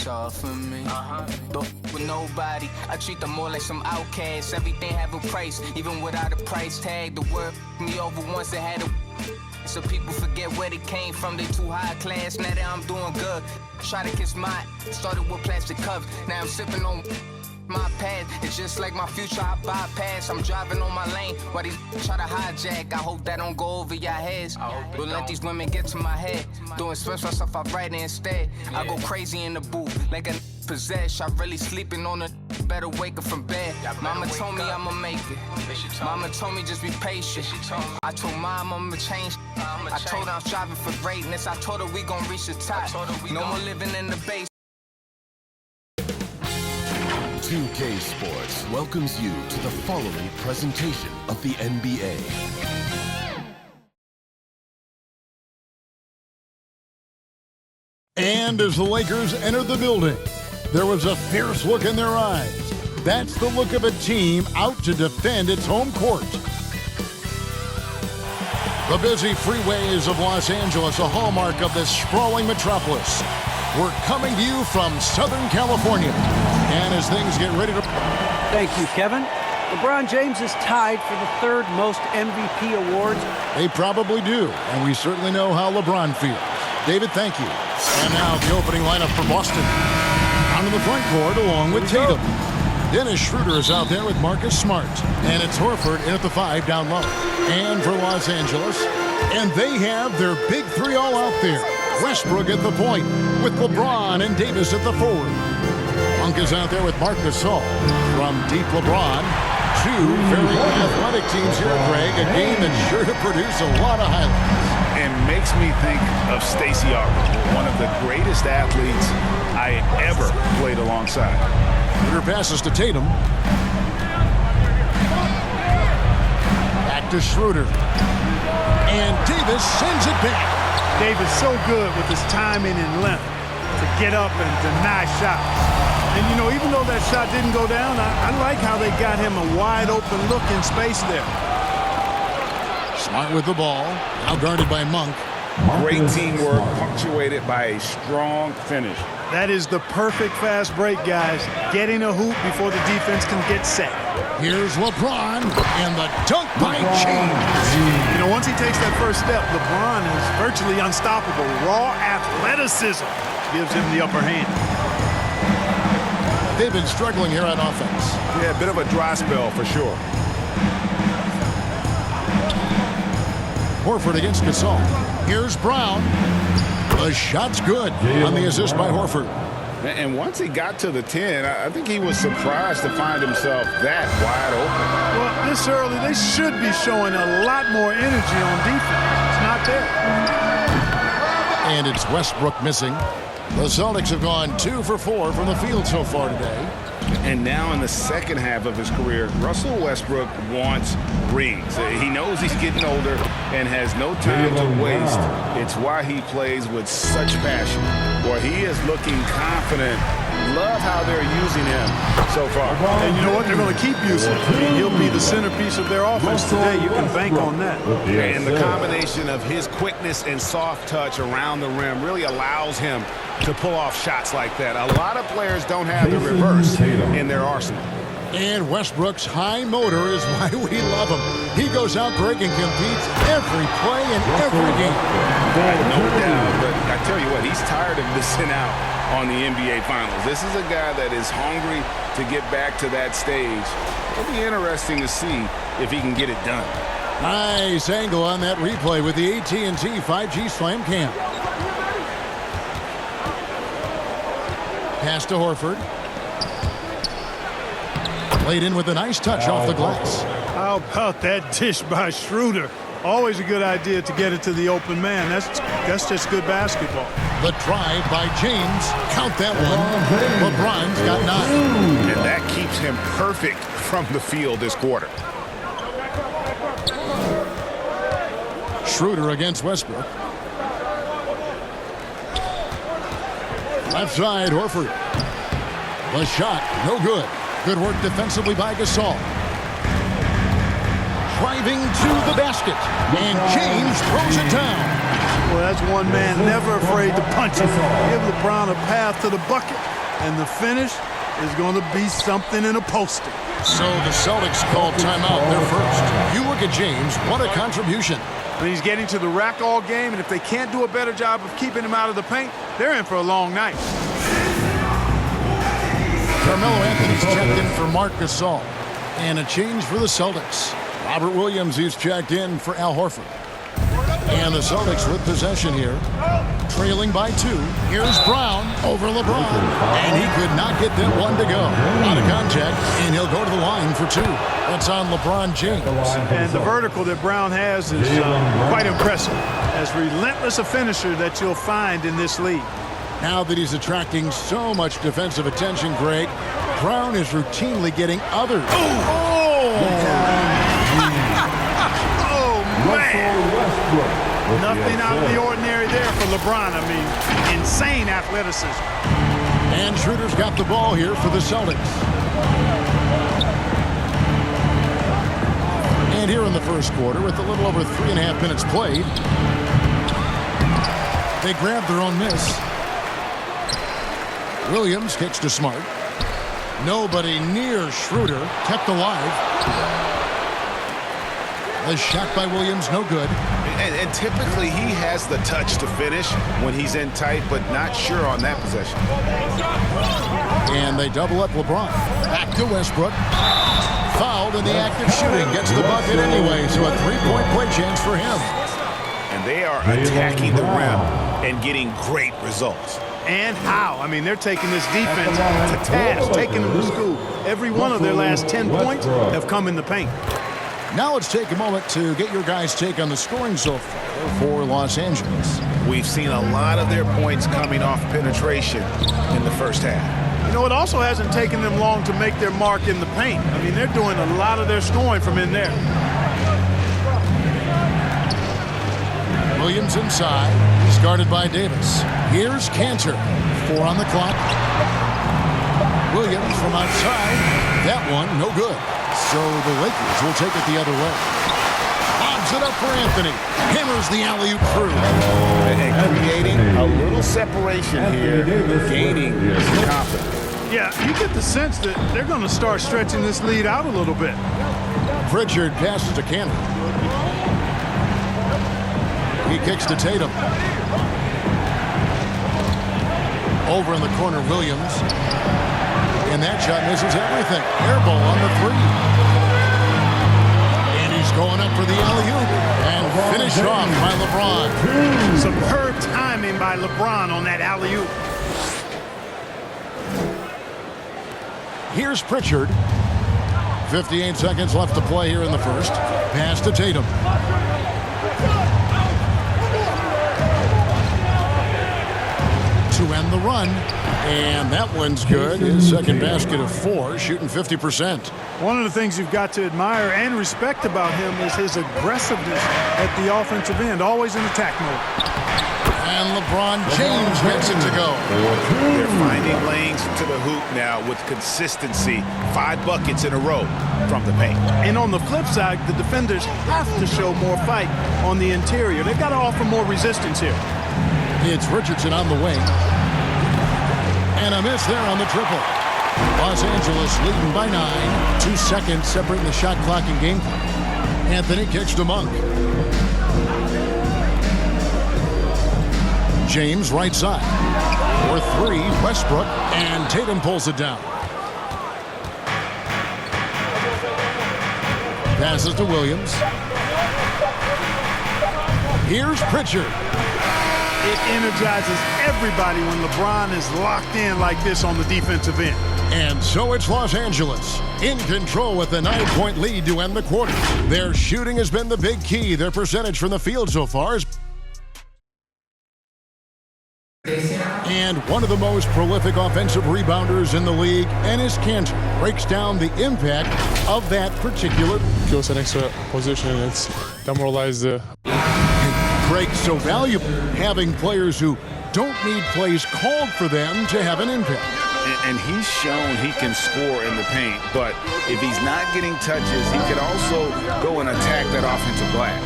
all for me. Don't with nobody, I treat them more like some outcasts. Everything have a price, even without a price tag. The word me over once it had a so people forget where they came from, they too high class. Now that I'm doing good, try to kiss my started with plastic cups, now I'm sipping on my pad. It's just like my future, I bypass. I'm driving on my lane while these try to hijack. I hope that don't go over your heads. Don't let these women get to my head. Don't express myself, I write it instead. I go crazy in the booth like a possessed. I really sleeping on a better wake up from bed. Mama told me I'ma make it. Mama told me just be patient. I told mom I'ma change. I told her I'm striving for greatness. I told her we gon' reach the top. No more living in the base. 2K Sports welcomes you to the following presentation of the NBA. And as the Lakers entered the building, there was a fierce look in their eyes. That's the look of a team out to defend its home court. The busy freeways of Los Angeles, a hallmark of this sprawling metropolis. We're coming to you from Southern California. And as things get ready to... Thank you, Kevin. LeBron James is tied for the third most MVP awards. They probably do, and we certainly know how LeBron feels. David, thank you. And now the opening lineup for Boston. Down in the front court along with Tatum. Dennis Schroeder is out there with Marcus Smart. And it's Horford in at the 5 down low. And for Los Angeles, and they have their big three all out there. Westbrook at the point with LeBron and Davis at the forward. Monk is out there with Marc Gasol. From deep LeBron, two very athletic teams here, Greg. A game that's sure to produce a lot of highlights. And makes me think of Stacey Augmon, one of the greatest athletes I ever played alongside. Schroeder passes to Tatum. Back to Schroeder. And Davis sends it back. Davis so good with his timing and length to get up and deny shots. And, you know, even though that shot didn't go down, I like how they got him a wide open look in space there. Smart with the ball. Now guarded by Monk. Great teamwork punctuated by a strong finish. That is the perfect fast break, guys. Getting a hoop before the defense can get set. Here's LeBron, and the dunk by James. You know, once he takes that first step, LeBron is virtually unstoppable. Raw athleticism gives him the upper hand. They've been struggling here on offense. Yeah, a bit of a dry spell for sure. Horford against Gasol. Here's Brown. The shot's good on the assist by Horford. And once he got to the 10, I think he was surprised to find himself that wide open. Well, this early, they should be showing a lot more energy on defense. It's not there. And it's Westbrook missing. The Celtics have gone 2 for 4 from the field so far today. And now in the second half of his career, Russell Westbrook wants rings. He knows he's getting older and has no time to waste. It's why he plays with such passion. Well, he is looking confident. Love how they're using him so far. And you know what? They're going to keep using him. I mean, he'll be the centerpiece of their offense today. You can bank on that. And the combination of his quickness and soft touch around the rim really allows him to pull off shots like that. A lot of players don't have the reverse in their arsenal. And Westbrook's high motor is why we love him. He goes out breaking, competes every play in every game. No doubt, but I tell you what, he's tired of missing out on the NBA Finals. This is a guy that is hungry to get back to that stage. It'll be interesting to see if he can get it done. Nice angle on that replay with the AT&T 5G Slam Cam. Pass to Horford. Played in with a nice touch off the glass. How about that dish by Schroeder? Always a good idea to get it to the open man. That's just good basketball. The drive by James. Count that one. LeBron's got 9. And that keeps him perfect from the field this quarter. Schroeder against Westbrook. Left side, Horford. The shot, no good. Good work defensively by Gasol. driving to the basket. And James throws it down. Well, that's one man never afraid to punch it. Give LeBron a path to the bucket, and the finish is going to be something in a poster. So the Celtics called timeout. They're first. You look at James. What a contribution. I mean, he's getting to the rack all game, and if they can't do a better job of keeping him out of the paint, they're in for a long night. Carmelo Anthony's checked in for Marc Gasol. And a change for the Celtics. Robert Williams is checked in for Al Horford. And the Celtics with possession here. Trailing by 2. Here's Brown over LeBron. And he could not get that one to go. Out of contact, and he'll go to the line for 2. That's on LeBron James. And the vertical that Brown has is quite impressive. As relentless a finisher that you'll find in this league. Now that he's attracting so much defensive attention, Greg, Brown is routinely getting others. Nothing out of the ordinary there for LeBron. I mean, insane athleticism. And Schroeder's got the ball here for the Celtics. And here in the first quarter, with a little over 3.5 minutes played, they grab their own miss. Williams kicks to Smart. Nobody near Schroeder, kept alive. The shot by Williams, no good. And typically he has the touch to finish when he's in tight, but not sure on that possession. And they double up LeBron. Back to Westbrook. Fouled in the act of shooting. Gets the bucket anyway, so a 3-point play chance for him. And they are attacking the rim and getting great results. And how? I mean, they're taking this defense to task, taking them to school. Every one of their last 10 points have come in the paint. Now let's take a moment to get your guys' take on the scoring so far for Los Angeles. We've seen a lot of their points coming off penetration in the first half. You know, it also hasn't taken them long to make their mark in the paint. I mean, they're doing a lot of their scoring from in there. Williams inside. He's guarded by Davis. Here's Cantor. 4 on the clock. Williams from outside. That one, no good. So the Lakers will take it the other way. Lobs it up for Anthony. Hammers the alley-oop through. And creating a little separation here, gaining some confidence. Yeah, you get the sense that they're going to start stretching this lead out a little bit. Pritchard passes to Cantor. He kicks to Tatum. Over in the corner, Williams. And that shot misses everything. Air ball on the 3. And he's going up for the alley-oop. And finished off by LeBron. Superb timing by LeBron on that alley-oop. Here's Pritchard. 58 seconds left to play here in the first. Pass to Tatum. To end the run. And that one's good. His second basket of 4, shooting 50%. One of the things you've got to admire and respect about him is his aggressiveness at the offensive end, always in attack mode. And LeBron James gets it to go. They're finding lanes to the hoop now with consistency. 5 buckets in a row from the paint. And on the flip side, the defenders have to show more fight on the interior. They've got to offer more resistance here. It's Richardson on the wing. And a miss there on the triple. Los Angeles leading by 9. 2 seconds separating the shot clock and game clock. Anthony kicks to Monk. James right side. For 3, Westbrook. And Tatum pulls it down. Passes to Williams. Here's Pritchard. It energizes everybody when LeBron is locked in like this on the defensive end. And so it's Los Angeles in control with a 9-point lead to end the quarter. Their shooting has been the big key. Their percentage from the field so far is... And one of the most prolific offensive rebounders in the league, Enes Kanter, breaks down the impact of that particular... Kills an extra position and it's demoralized. Break so valuable, having players who don't need plays called for them to have an impact. And he's shown he can score in the paint, but if he's not getting touches, he could also go and attack that offensive glass.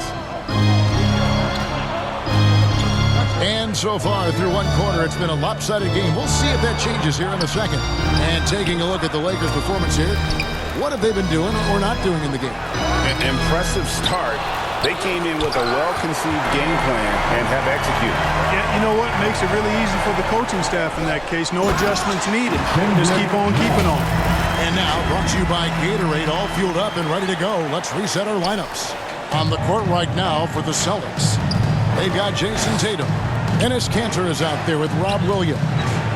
And so far through one quarter, it's been a lopsided game. We'll see if that changes here in the second. And taking a look at the Lakers' performance here, what have they been doing or not doing in the game? An impressive start. They came in with a well-conceived game plan and have executed. Yeah, you know what? Makes it really easy for the coaching staff in that case. No adjustments needed. Just keep on keeping on. And now, brought to you by Gatorade, all fueled up and ready to go. Let's reset our lineups. On the court right now for the Celtics, they've got Jason Tatum. Enes Kanter is out there with Rob Williams.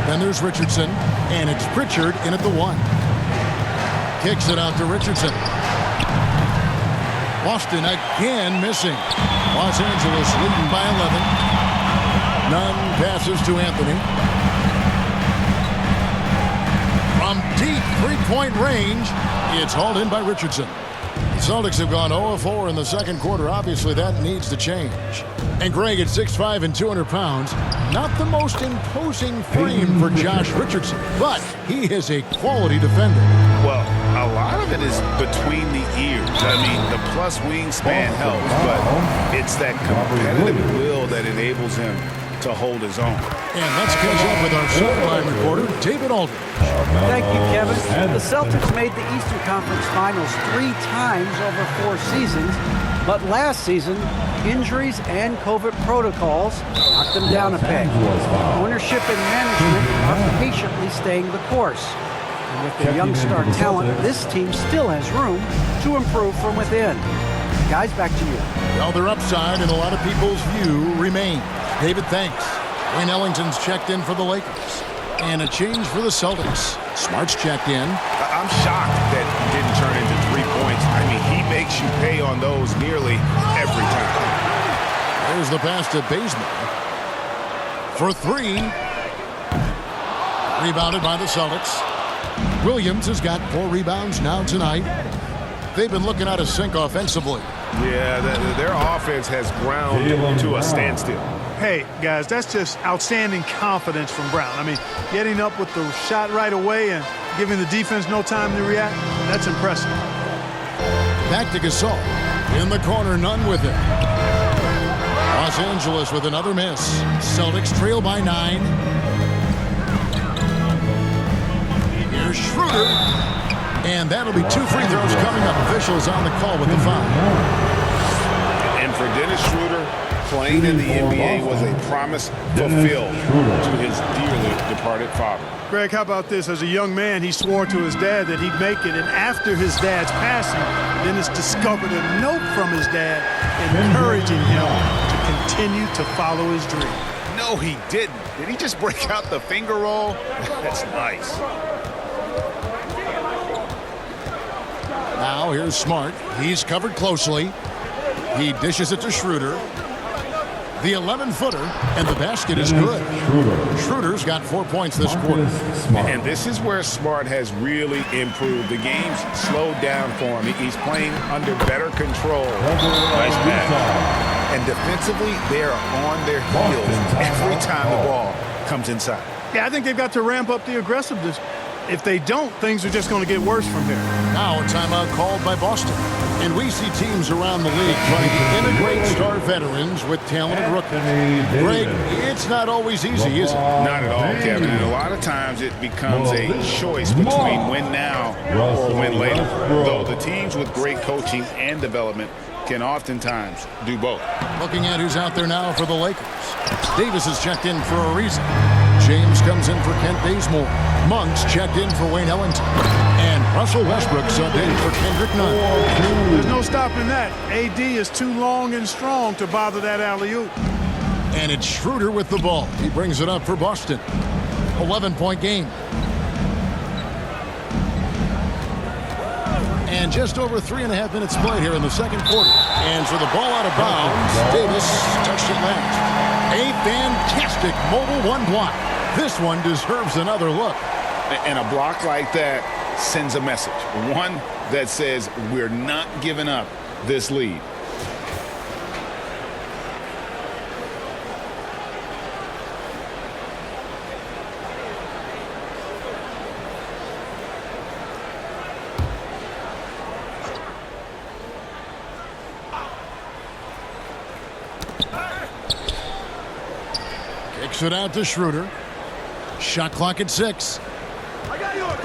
Then there's Richardson, and it's Pritchard in at the 1. Kicks it out to Richardson. Boston again missing. Los Angeles leading by 11. Nunn passes to Anthony. From deep three-point range, it's hauled in by Richardson. The Celtics have gone 0-4 in the second quarter. Obviously, that needs to change. And Greg at 6'5" and 200 pounds, not the most imposing frame for Josh Richardson, but he is a quality defender. Well, a lot of it is between the ears. I mean, the plus wingspan helps, but it's that competitive will that enables him to hold his own. And let's catch up with our sideline reporter, David Aldridge. Thank you, Kevin. The Celtics made the Eastern Conference Finals 3 times over 4 seasons, but last season, injuries and COVID protocols knocked them down a peg. Ownership and management are patiently staying the course. And with their young star talent, this team still has room to improve from within. Guys, back to you. Well, their upside in a lot of people's view remains. David, thanks. Wayne Ellington's checked in for the Lakers. And a change for the Celtics. Smart's checked in. I'm shocked that he didn't turn into 3 points. I mean, he makes you pay on those nearly every time. There's the pass to Bazemore. For 3. Rebounded by the Celtics. Williams has got 4 rebounds now tonight. They've been looking out of sync offensively. Yeah, their offense has ground to a standstill. Hey, guys, that's just outstanding confidence from Brown. I mean, getting up with the shot right away and giving the defense no time to react, that's impressive. Back to Gasol. In the corner, Nunn with it. Los Angeles with another miss. Celtics trail by 9. Here's Schroeder. And that'll be 2 free throws coming up. Officials on the call with the foul. And for Dennis Schroeder, playing in the NBA was a promise fulfilled to his dearly departed father. Greg, how about this? As a young man, he swore to his dad that he'd make it. And after his dad's passing, Dennis discovered a note from his dad encouraging him to continue to follow his dream. No, he didn't. Did he just break out the finger roll? That's nice. Now here's Smart. He's covered closely. He dishes it to Schroeder. The 11-footer, and the basket is good. Schroeder's got 4 points this quarter. And this is where Smart has really improved. The game's slowed down for him. He's playing under better control. Nice pass. And defensively, they are on their heels every time the ball comes inside. Yeah, I think they've got to ramp up the aggressiveness. If they don't, things are just going to get worse from here. Now a timeout called by Boston. And we see teams around the league trying to integrate star veterans with talented rookies. Greg, it's not always easy, is it? Not at all, Kevin. And a lot of times it becomes a choice between win now or win later. Though the teams with great coaching and development can oftentimes do both. Looking at who's out there now for the Lakers. Davis is checked in for a reason. James comes in for Kent Bazemore. Monk's checked in for Wayne Ellington. And Russell Westbrook subbed in for Kendrick Nunn. There's no stopping that. AD is too long and strong to bother that alley-oop. And it's Schroeder with the ball. He brings it up for Boston. 11-point game. And just over 3.5 minutes played here in the second quarter. And for the ball out of bounds, Davis touched it last. A fantastic mobile 1 block. This one deserves another look. And a block like that sends a message. One that says we're not giving up this lead. Kicks it out to Schroeder. Shot clock at 6.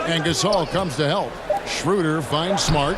And Gasol comes to help. Schroeder finds Smart.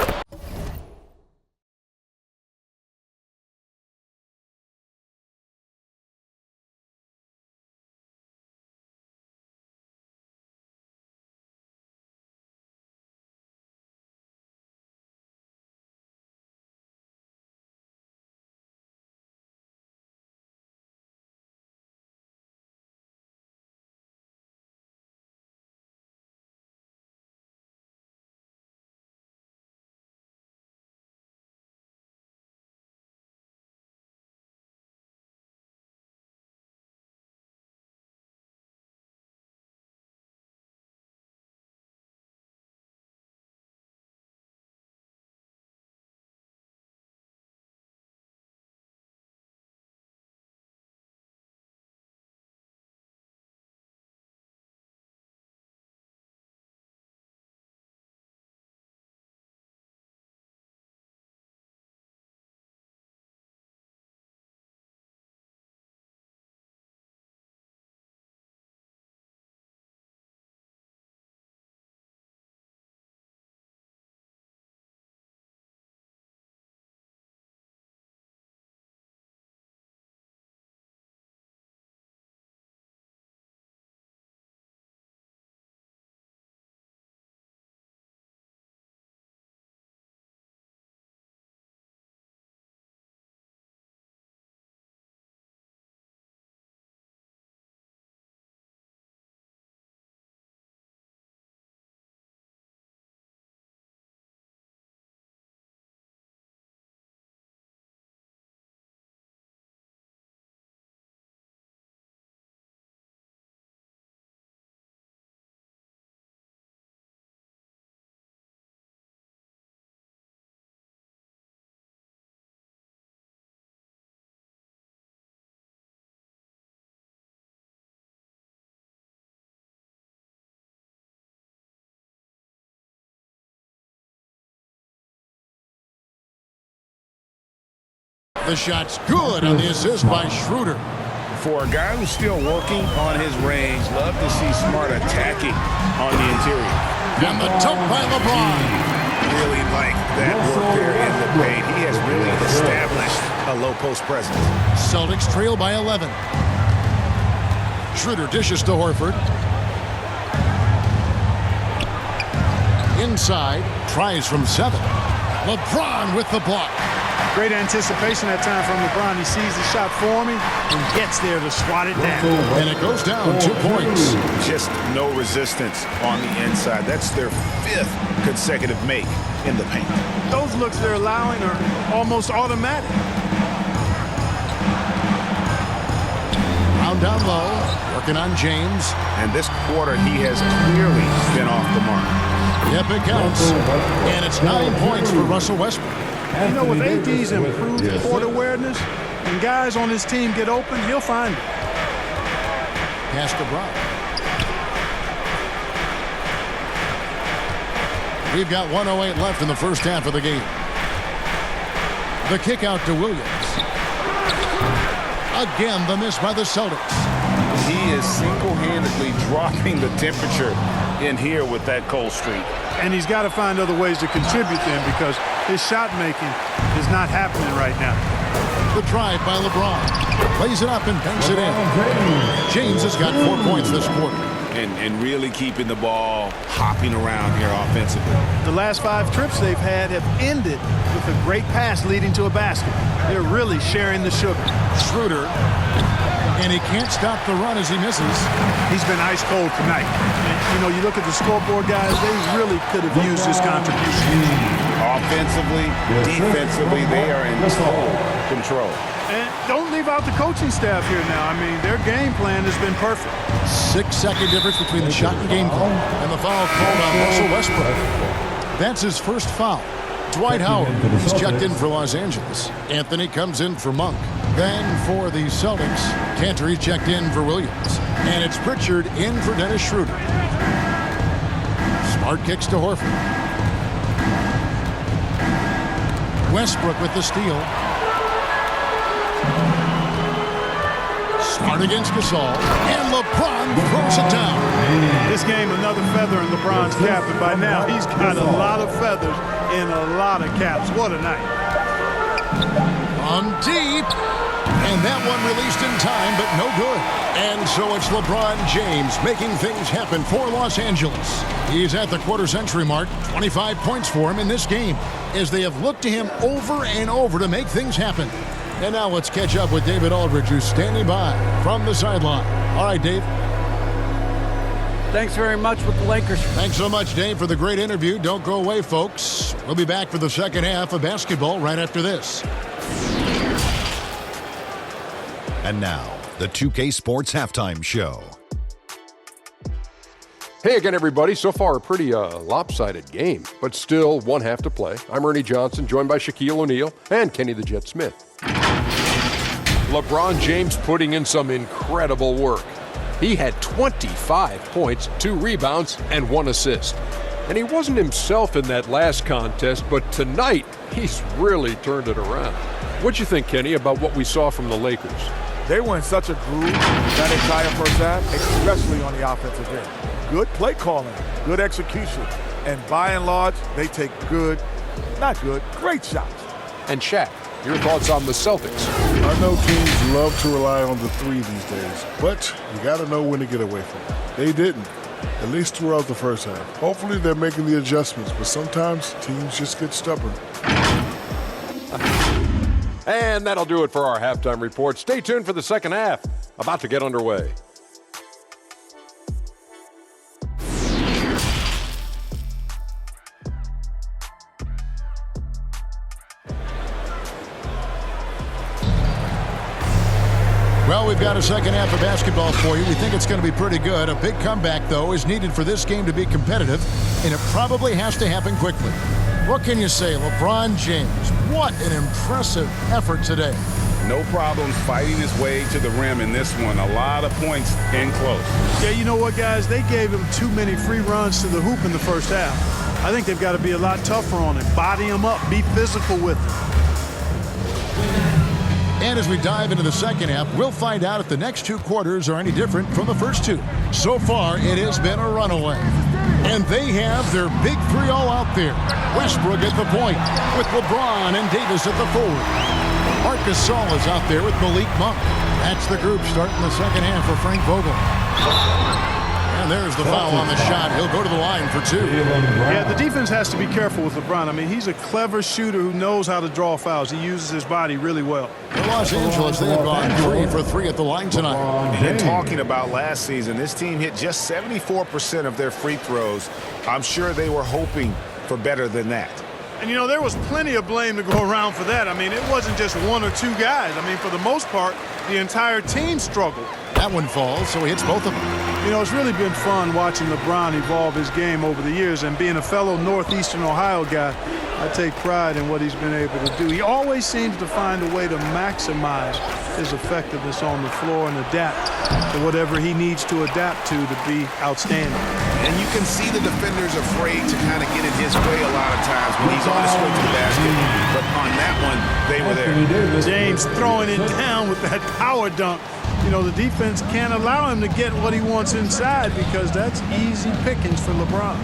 The shot's good on the assist by Schroeder. For a guy who's still working on his range, love to see Smart attacking on the interior. And the dunk by LeBron. Really like that work there in the paint. He has really established a low post presence. Celtics trail by 11. Schroeder dishes to Horford. Inside, tries from 7. LeBron with the block. Great anticipation that time from LeBron. He sees the shot forming and gets there to swat it down. And it goes down 2 points. Just no resistance on the inside. That's their 5th consecutive make in the paint. Those looks they're allowing are almost automatic. Brown down low, working on James. And this quarter, he has clearly been off the mark. Yep, it counts. And it's 9 points for Russell Westbrook. You know, with AD's improved court awareness, when guys on his team get open, he'll find it. Pass to Brown. We've got 1:08 left in the first half of the game. The kick out to Williams. Again, the miss by the Celtics. He is single-handedly dropping the temperature in here with that cold streak. And he's got to find other ways to contribute then, because his shot making is not happening right now. The drive by LeBron. Plays it up and banks it in. James has got 4 points this quarter. And really keeping the ball hopping around here offensively. The last 5 trips they've had have ended with a great pass leading to a basket. They're really sharing the sugar. Schroeder. And he can't stop the run as he misses. He's been ice cold tonight. And, you know, you look at the scoreboard, guys, they really could have used his contribution. Offensively, defensively, they are in total control. And don't leave out the coaching staff here now. I mean, their game plan has been perfect. 6-second difference between the shot and game clock. And the foul called on Russell Westbrook. That's his first foul. Dwight Howard is checked in for Los Angeles. Anthony comes in for Monk. Then for the Celtics, Cantor checked in for Williams. And it's Pritchard in for Dennis Schroeder. Smart kicks to Horford. Westbrook with the steal. Smart against Gasol. And LeBron throws it down. This game, another feather in LeBron's cap, and by now he's got a lot of feathers in a lot of caps. What a night. On deep. And that one released in time, but no good. And so it's LeBron James making things happen for Los Angeles. He's at the quarter-century mark. 25 points for him in this game, as they have looked to him over and over to make things happen. And now let's catch up with David Aldridge, who's standing by from the sideline. All right, Dave. Thanks very much with the Lakers. Thanks so much, Dave, for the great interview. Don't go away, folks. We'll be back for the second half of basketball right after this. And now, the 2K Sports Halftime Show. Hey again, everybody. So far, a pretty lopsided game, but still one half to play. I'm Ernie Johnson, joined by Shaquille O'Neal and Kenny the Jet Smith. LeBron James putting in some incredible work. He had 25 points, 2 rebounds, and 1 assist. And he wasn't himself in that last contest, but tonight, he's really turned it around. What'd you think, Kenny, about what we saw from the Lakers? They were in such a groove that entire first half, especially on the offensive end. Good play calling, good execution, and by and large, they take great shots. And Shaq, your thoughts on the Celtics? I know teams love to rely on the three these days, but you got to know when to get away from it. They didn't, at least throughout the first half. Hopefully they're making the adjustments, but sometimes teams just get stubborn. And that'll do it for our halftime report. Stay tuned for the second half, about to get underway. Well, we've got a second half of basketball for you. We think it's going to be pretty good. A big comeback, though, is needed for this game to be competitive, and it probably has to happen quickly. What can you say, LeBron James? What an impressive effort today. No problems fighting his way to the rim in this one. A lot of points in close. Yeah, you know what, guys? They gave him too many free runs to the hoop in the first half. I think they've got to be a lot tougher on him. Body him up. Be physical with him. And as we dive into the second half, we'll find out if the next 2 quarters are any different from the first 2. So far, it has been a runaway. And they have their big 3 all out there. Westbrook at the point with LeBron and Davis at the forward. Marc Gasol is out there with Malik Monk. That's the group starting the second half for Frank Vogel. And there's the foul on the shot. He'll go to the line for 2. Yeah, the defense has to be careful with LeBron. I mean, he's a clever shooter who knows how to draw fouls. He uses his body really well. For Los Angeles, they have gone 3 for 3 at the line tonight. And talking about last season, this team hit just 74% of their free throws. I'm sure they were hoping for better than that. And, you know, there was plenty of blame to go around for that. I mean, it wasn't just 1 or 2 guys. I mean, for the most part, the entire team struggled. That one falls, so he hits both of them. You know, it's really been fun watching LeBron evolve his game over the years, and being a fellow Northeastern Ohio guy, I take pride in what he's been able to do. He always seems to find a way to maximize his effectiveness on the floor and adapt to whatever he needs to adapt to be outstanding. And you can see the defenders afraid to kind of get in his way a lot of times when he's on his way to the basket. But on that one, they were there. James throwing it down with that power dunk. You know, the defense can't allow him to get what he wants inside because that's easy pickings for LeBron.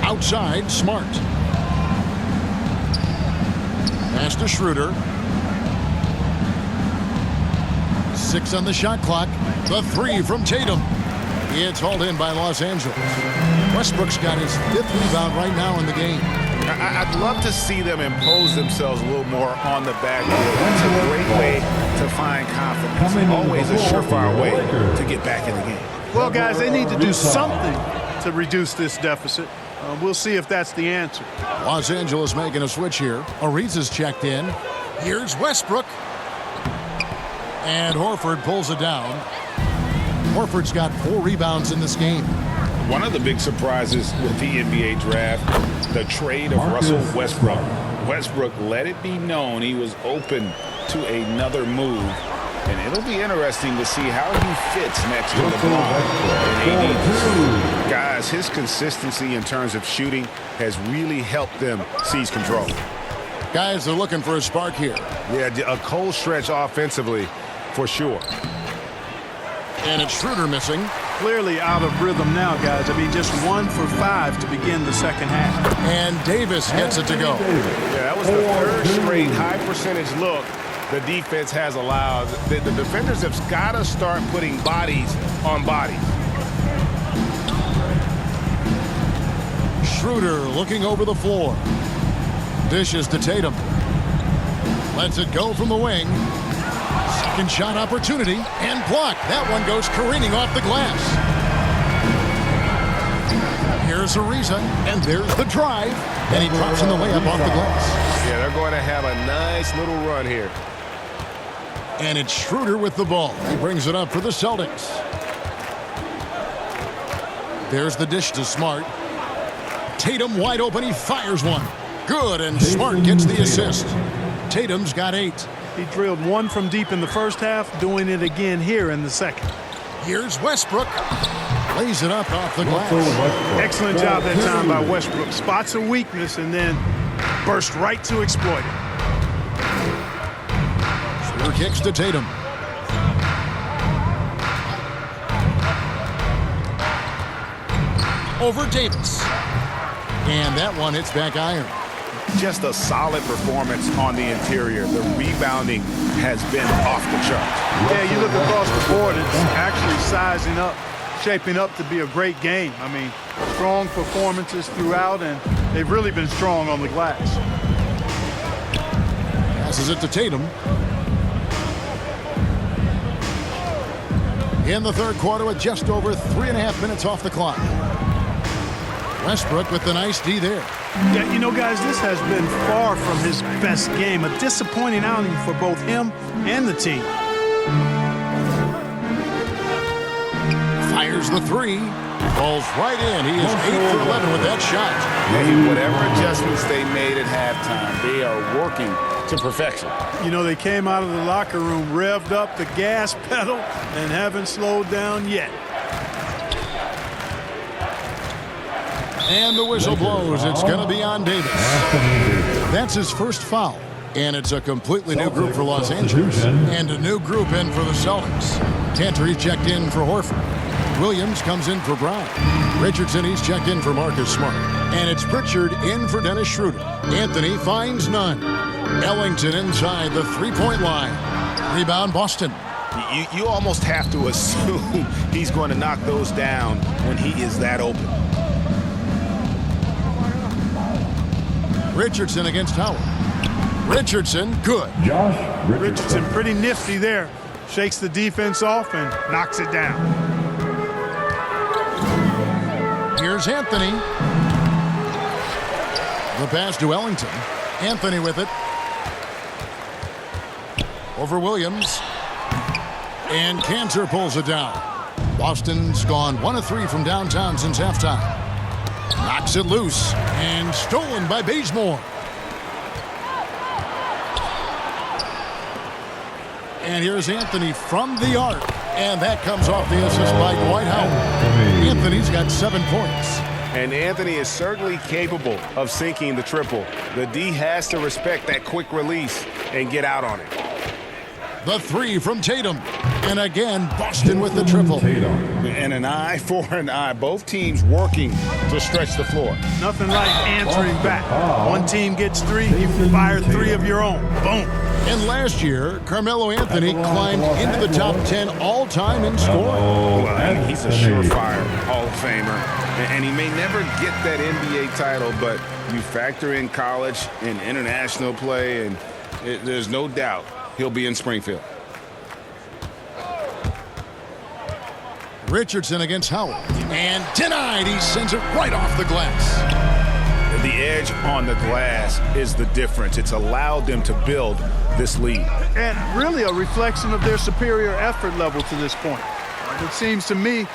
Outside, Smart. Pass to Schroeder. 6 on the shot clock. The 3 from Tatum. It's hauled in by Los Angeles. Westbrook's got his 5th rebound right now in the game. I'd love to see them impose themselves a little more on the backboard. That's a great way to find confidence. Always a surefire way to get back in the game. Well, guys, they need to do something to reduce this deficit. We'll see if that's the answer. Los Angeles making a switch here. Ariza's checked in. Here's Westbrook. And Horford pulls it down. Horford's got 4 rebounds in this game. One of the big surprises with the NBA draft, the trade of Russell Westbrook. Westbrook let it be known he was open to another move. And it'll be interesting to see how he fits next to LeBron and AD. Guys, his consistency in terms of shooting has really helped them seize control. Guys, they're looking for a spark here. Yeah, a cold stretch offensively for sure. And it's Schroeder missing. Clearly out of rhythm now, guys. I mean, just 1 for 5 to begin the second half. And Davis gets it to go. Yeah, that was the third straight high percentage look the defense has allowed. The defenders have got to start putting bodies on bodies. Schroeder looking over the floor. Dishes to Tatum. Lets it go from the wing. Second shot opportunity and blocked. That one goes careening off the glass. Here's Ariza, and there's the drive. And he drops in the layup off the glass. Yeah, they're going to have a nice little run here. And it's Schroeder with the ball. He brings it up for the Celtics. There's the dish to Smart. Tatum wide open. He fires one. Good, and Smart gets the assist. Tatum's got 8. He drilled 1 from deep in the first half, doing it again here in the second. Here's Westbrook. Lays it up off the glass. Excellent job that time by Westbrook. Spots a weakness and then burst right to exploit it. Schroeder kicks to Tatum. Over Davis. And that one hits back iron. Just a solid performance on the interior. The rebounding has been off the charts. Yeah, you look across the board, it's actually sizing up, shaping up to be a great game. I mean, strong performances throughout, and they've really been strong on the glass. Passes it to Tatum. In the third quarter with just over 3.5 minutes off the clock. Westbrook with the nice D there. Yeah, you know, guys, this has been far from his best game. A disappointing outing for both him and the team. Fires the 3. Falls right in. He is 8 for 11 with that shot. Hey, whatever adjustments they made at halftime, they are working to perfection. You know, they came out of the locker room, revved up the gas pedal, and haven't slowed down yet. And the whistle blows. It's going to be on Davis. That's his first foul. And it's a completely new group for Los Angeles. And a new group in for the Celtics. Cantor checked in for Horford. Williams comes in for Brown. Richardson, he's checked in for Marcus Smart. And it's Pritchard in for Dennis Schroeder. Anthony finds none. Ellington inside the three-point line. Rebound Boston. You almost have to assume he's going to knock those down when he is that open. Richardson against Howard. Richardson, good. Richardson pretty nifty there. Shakes the defense off and knocks it down. Here's Anthony. The pass to Ellington. Anthony with it. Over Williams. And Cantor pulls it down. Boston's gone 1 of 3 from downtown since halftime. Knocks it loose and stolen by Bazemore. And here's Anthony from the arc. And that comes off the assist by Dwight Howard. Anthony's got 7 points. And Anthony is certainly capable of sinking the triple. The D has to respect that quick release and get out on it. The 3 from Tatum. And again, Boston with the triple. And an eye for an eye. Both teams working to stretch the floor. Nothing like answering back. One team gets 3, you fire 3 of your own. Boom. And last year, Carmelo Anthony climbed into the top 10 all-time in scoring. Well, he's a surefire Hall of Famer. And he may never get that NBA title, but you factor in college and international play, and there's no doubt he'll be in Springfield. Richardson against Howard. And denied. He sends it right off the glass. The edge on the glass is the difference. It's allowed them to build this lead. And really a reflection of their superior effort level to this point. It seems to me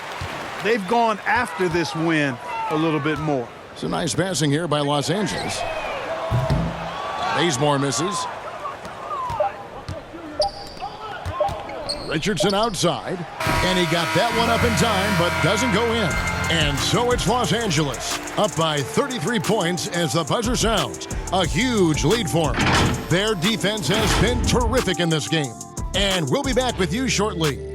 they've gone after this win a little bit more. It's a nice passing here by Los Angeles. Bazemore misses. Richardson outside. And he got that one up in time, but doesn't go in. And so it's Los Angeles, up by 33 points as the buzzer sounds. A huge lead for them. Their defense has been terrific in this game. And we'll be back with you shortly.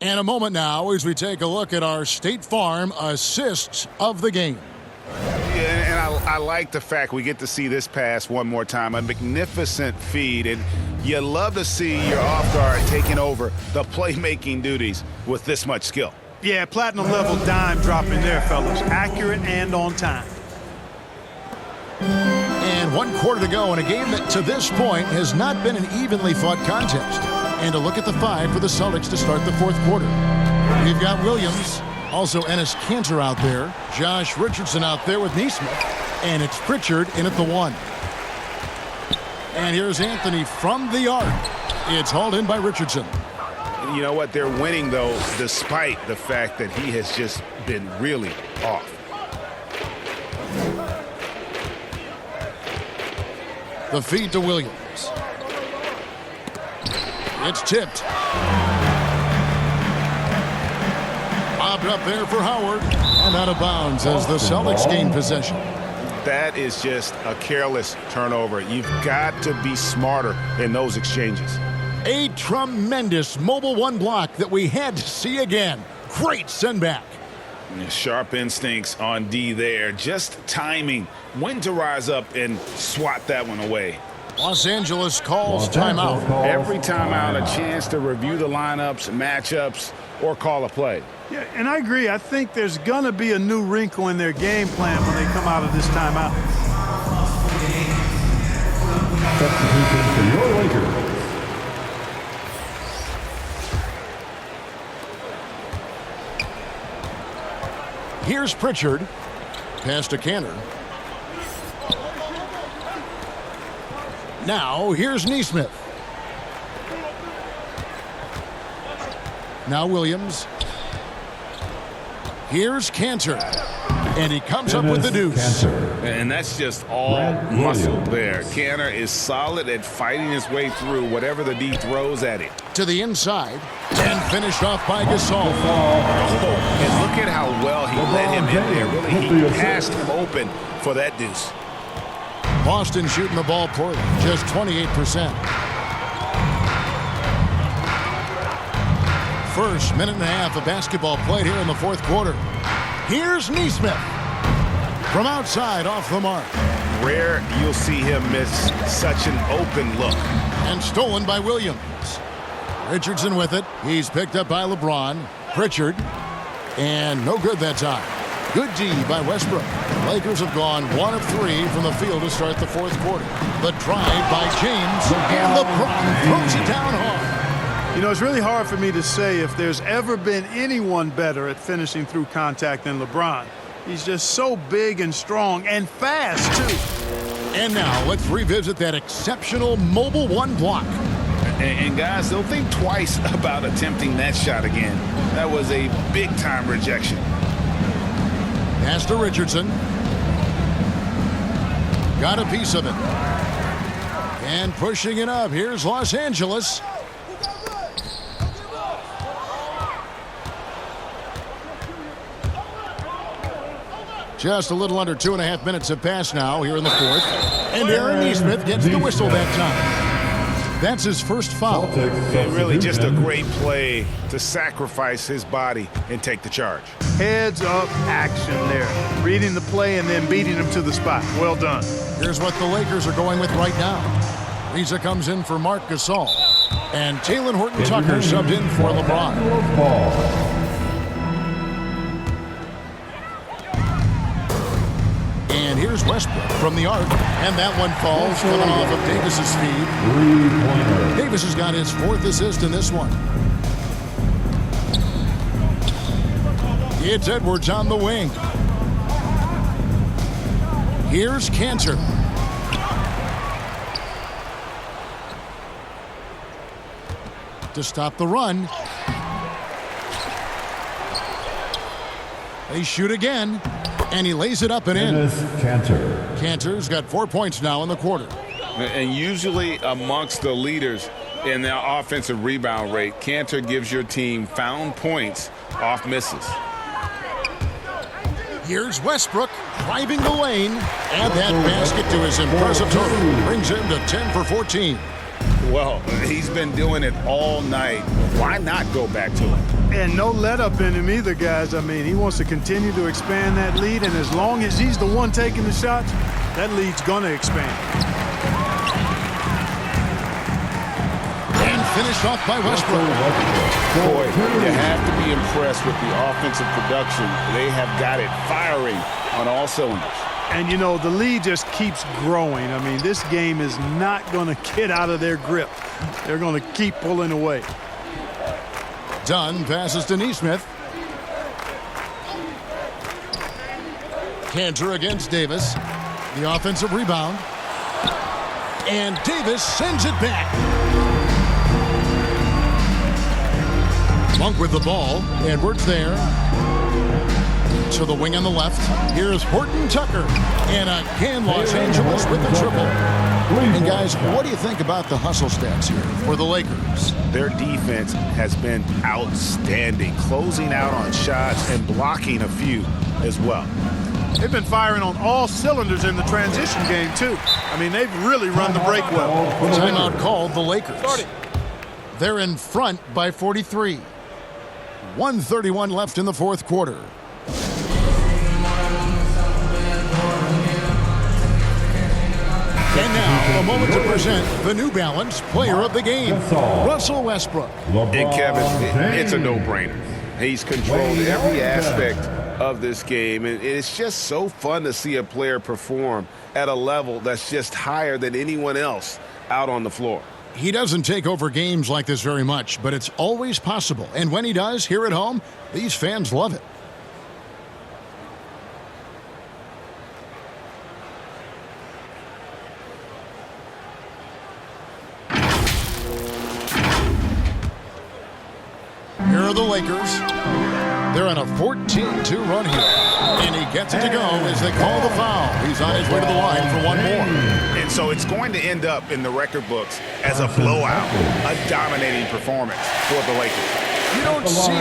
And a moment now as we take a look at our State Farm assists of the game. Yeah, and I like the fact we get to see this pass one more time. A magnificent feed, and you love to see your off guard taking over the playmaking duties with this much skill. Yeah, platinum level dime dropping there, fellas. Accurate and on time. And 1 quarter to go in a game that to this point has not been an evenly fought contest. And a look at the 5 for the Celtics to start the 4th quarter. We've got Williams, also Enes Kanter out there, Josh Richardson out there with Neesmith, and it's Pritchard in at the 1. And here's Anthony from the arc. It's hauled in by Richardson. You know what? They're winning, though, despite the fact that he has just been really off. The feed to Williams. It's tipped. Bobbed up there for Howard. And out of bounds as the Celtics gain possession. That is just a careless turnover. You've got to be smarter in those exchanges. A tremendous Mobile 1 block that we had to see again. Great send back. Sharp instincts on D there. Just timing when to rise up and swat that one away. Los Angeles calls timeout. Every timeout, a chance to review the lineups, matchups, or call a play. Yeah, and I agree. I think there's going to be a new wrinkle in their game plan when they come out of this timeout. Substitution for your Lakers. Here's Pritchard. Pass to Kanter. Now, here's Neesmith. Now Williams. Here's Kanter. And he comes up with the deuce. And that's just all muscle there. Kanter is solid at fighting his way through whatever the D throws at it. To the inside. And finished off by Gasol. And look at how well he let him in there. Really, he passed him open for that deuce. Boston shooting the ball poorly, just 28%. First minute and a half of basketball played here in the 4th quarter. Here's Neesmith from outside off the mark. Rare you'll see him miss such an open look. And stolen by Williams. Richardson with it. He's picked up by LeBron. Pritchard. And no good that time. Good D by Westbrook. Lakers have gone 1 of 3 from the field to start the 4th quarter. The drive by James, and LeBron throws it down hard. You know, it's really hard for me to say if there's ever been anyone better at finishing through contact than LeBron. He's just so big and strong and fast, too. And now let's revisit that exceptional Mobile 1 block. And guys, don't think twice about attempting that shot again. That was a big-time rejection. Pass to Richardson. Got a piece of it. And pushing it up. Here's Los Angeles. Just a little under 2.5 minutes have passed now here in the 4th. And Aaron Neesmith gets the whistle that time. That's his first foul. And really just a great play to sacrifice his body and take the charge. Heads up action there. Reading the play and then beating him to the spot. Well done. Here's what the Lakers are going with right now. Reza comes in for Marc Gasol. And Talen Horton-Tucker subbed in for LeBron. And here's Westbrook from the arc. And that one falls coming off of Davis's feed. Davis has got his 4th assist in this one. It's Edwards on the wing. Here's Cantor. To stop the run. They shoot again, and he lays it up and in. Cantor. Cantor's got 4 points now in the quarter. And usually amongst the leaders in their offensive rebound rate, Cantor gives your team found points off misses. Here's Westbrook driving the lane, and that basket to his impressive total brings him to 10 for 14. Well, he's been doing it all night. Why not go back to it? And no let up in him either, guys. I mean, he wants to continue to expand that lead, and as long as he's the one taking the shots, that lead's going to expand. And finished off by Westbrook. Boy, you have to be impressed with the offensive production. They have got it firing on all cylinders. And, you know, the lead just keeps growing. I mean, this game is not going to get out of their grip. They're going to keep pulling away. Dunn passes to Neesmith. Cantor against Davis. The offensive rebound. And Davis sends it back. Monk with the ball. Edwards there. To the wing on the left. Here's Horton Tucker. And again, Los Angeles with the triple. And guys, what do you think about the hustle stats here for the Lakers? Their defense has been outstanding, closing out on shots and blocking a few as well. They've been firing on all cylinders in the transition game, too. I mean, they've really run the break well. Timeout called the Lakers. They're in front by 43. 1:31 left in the fourth quarter. And now, a moment to present the New Balance Player of the Game, Russell Westbrook. And Kevin, it's a no-brainer. He's controlled every aspect of this game, and it's just so fun to see a player perform at a level that's just higher than anyone else out on the floor. He doesn't take over games like this very much, but it's always possible. And when he does, here at home, these fans love it. Here are the Lakers. They're on a 14-2 run here. And he gets it to go as they call the foul. He's on his way to the line for one more. And so it's going to end up in the record books as a blowout, a dominating performance for the Lakers. You don't see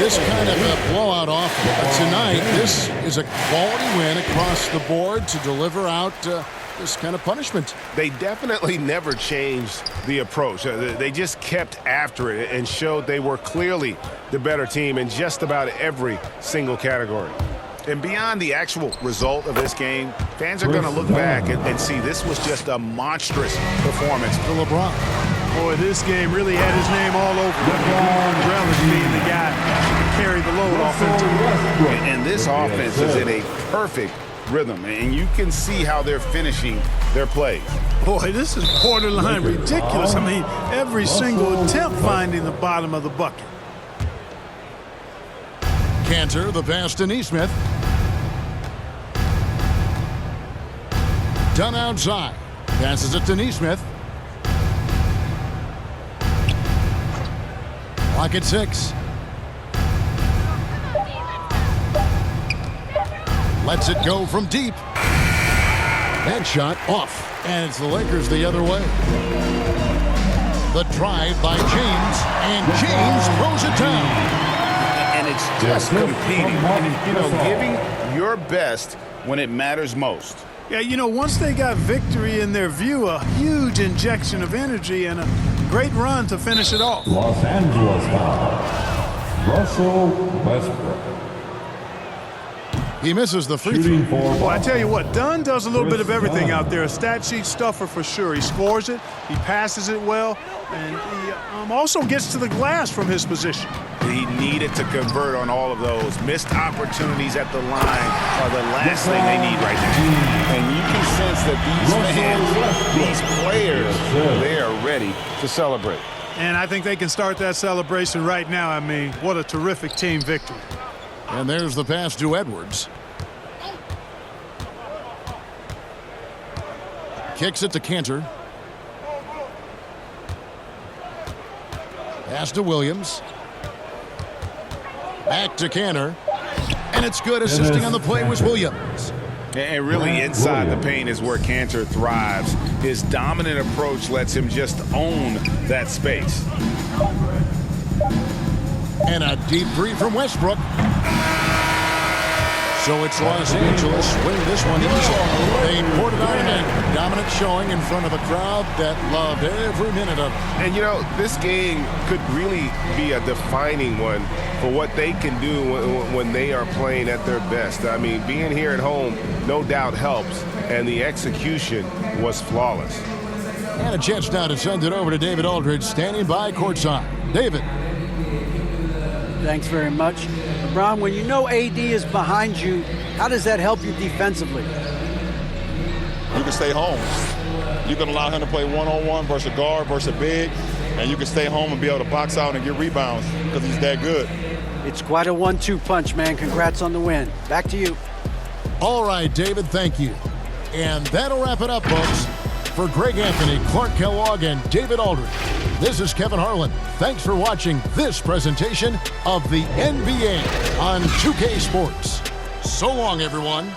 this kind of a blowout often. But tonight, this is a quality win across the board to deliver out this kind of punishment. They definitely never changed the approach. They just kept after it and showed they were clearly the better team in just about every single category. And beyond the actual result of this game, fans are going to look back and see this was just a monstrous performance for LeBron. Boy, this game really had his name all over it. Relish being the guy to carry the load offensively. And this offense is in a perfect rhythm, and you can see how they're finishing their plays. Boy, this is borderline ridiculous. I mean, every single attempt finding the bottom of the bucket. Cantor, the pass to Neesmith. Dunn outside. Passes it to Neesmith. Clock at 6. Lets it go from deep. That shot off. And it's the Lakers the other way. The drive by James. And James throws it down. And it's just competing. You know, giving your best when it matters most. Yeah, you know, once they got victory in their view, a huge injection of energy and a great run to finish it off. Los Angeles foul. Russell Westbrook. He misses the free throw. Well, I tell you what, Dunn does a little bit of everything out there. A stat sheet stuffer for sure. He scores it, he passes it well, and he also gets to the glass from his position. He needed to convert on all of those. Missed opportunities at the line are the last thing they need right now. And you can sense that these fans, these players, they are ready to celebrate. And I think they can start that celebration right now. I mean, what a terrific team victory. And there's the pass to Edwards. Kicks it to Cantor. Pass to Williams. Back to Cantor. And it's good. Assisting on the play was Williams. And really inside the paint is where Cantor thrives. His dominant approach lets him just own that space. And a deep three from Westbrook. So it's Los Angeles winning this one easily. They poured it on in. Dominant showing in front of a crowd that loved every minute of it. And, you know, this game could really be a defining one for what they can do when they are playing at their best. I mean, being here at home no doubt helps, and the execution was flawless. And a chance now to send it over to David Aldridge, standing by courtside. David. Thanks very much. LeBron, when you know AD is behind you, how does that help you defensively? You can stay home. You can allow him to play one-on-one versus a guard versus a big, and you can stay home and be able to box out and get rebounds because he's that good. It's quite a 1-2 punch, man. Congrats on the win. Back to you. All right, David, thank you. And that'll wrap it up, folks. For Greg Anthony, Clark Kellogg, and David Aldridge, this is Kevin Harlan. Thanks for watching this presentation of the NBA on 2K Sports. So long, everyone.